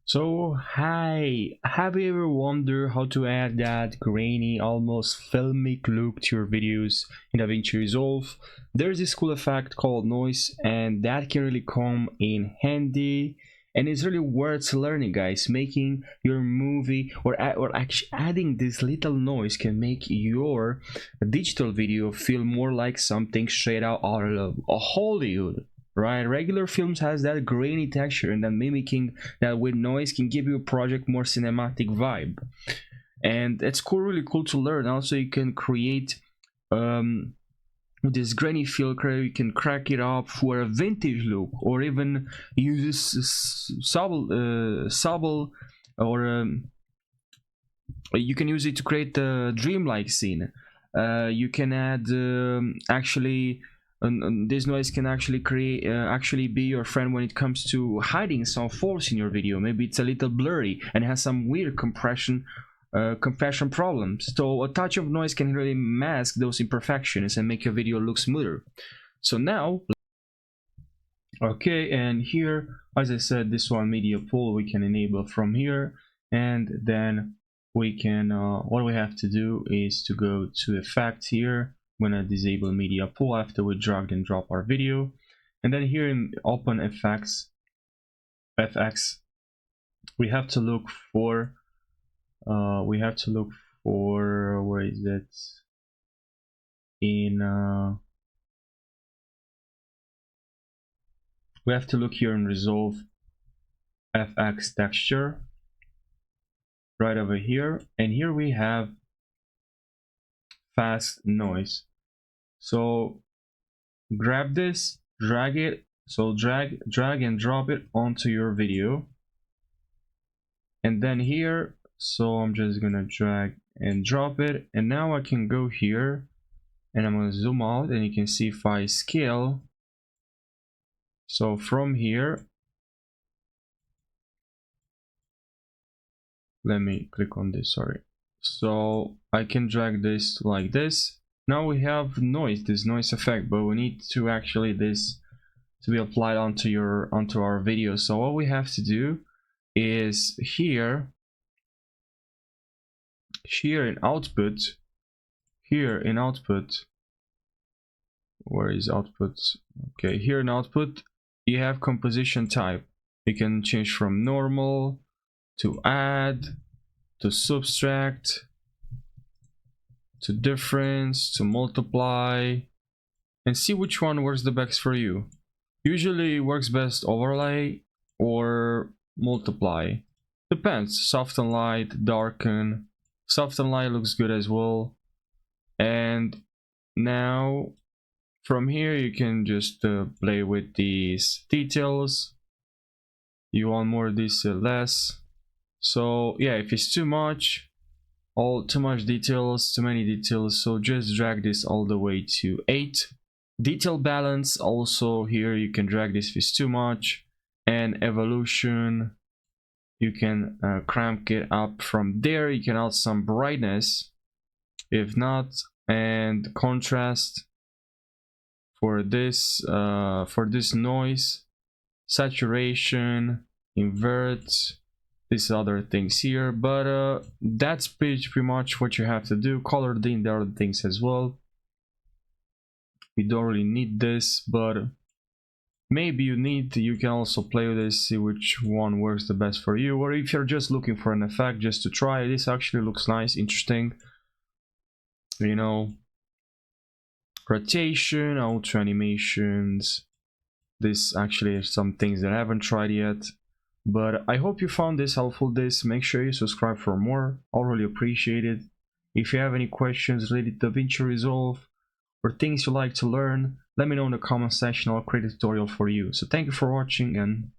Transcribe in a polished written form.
So, hi, have you ever wondered how to add that grainy, almost filmic look to your videos in DaVinci Resolve? There's this cool effect called noise, and that can really come in handy. And it's really worth learning, guys. Making your movie or actually adding this little noise can make your digital video feel more like something straight out of Hollywood. Right, regular films has that grainy texture, and then mimicking that with noise can give your project more cinematic vibe. And it's really cool to learn. Also, you can create with this grainy filter, you can crack it up for a vintage look, or even use subtle, or you can use it to create a dreamlike scene. You can add actually and this noise can actually create actually be your friend when it comes to hiding some faults in your video. Maybe it's a little blurry and has some weird compression problems, so a touch of noise can really mask those imperfections and make your video look smoother. So now, okay, and here, as I said, this one media pool we can enable from here, and then we can what we have to do is to go to effect here. I'm gonna disable media pool after we drag and drop our video, and then here in open effects FX we have to look for where is it in we have to look here in Resolve FX texture right over here, and here we have fast noise. So grab this, drag it, so drag and drop it onto your video, and then here, so I'm just gonna drag and drop it, and now I can go here and I'm gonna zoom out, and you can see if I scale, so from here, let me click on this, sorry, so I can drag this like this. Now we have this noise effect, but we need to actually this to be applied onto our video. So what we have to do is here in output, where is output? Okay, here in output you have composition type. You can change from normal to add to subtract to difference to multiply, and see which one works the best for you. Usually it works best overlay or multiply, depends. Soft and light, darken. Soft and light looks good as well. And now from here you can just play with these details. You want more of this, less. So yeah, if it's too much, too many details, so just drag this all the way to 8. Detail balance, also here you can drag this if it's too much, and evolution you can crank it up from there. You can add some brightness if not, and contrast for this noise, saturation, invert, these other things here, but that's pretty much what you have to do. Color in the other things as well. You don't really need this, but maybe you can also play with this, see which one works the best for you, or if you're just looking for an effect just to try. This actually looks nice, interesting, you know. Rotation, auto animations, this actually is some things that I haven't tried yet. But I hope you found this helpful. Make sure you subscribe for more. I'll really appreciate it. If you have any questions related to DaVinci Resolve or things you like to learn, let me know in the comment section. I'll create a tutorial for you. So thank you for watching, and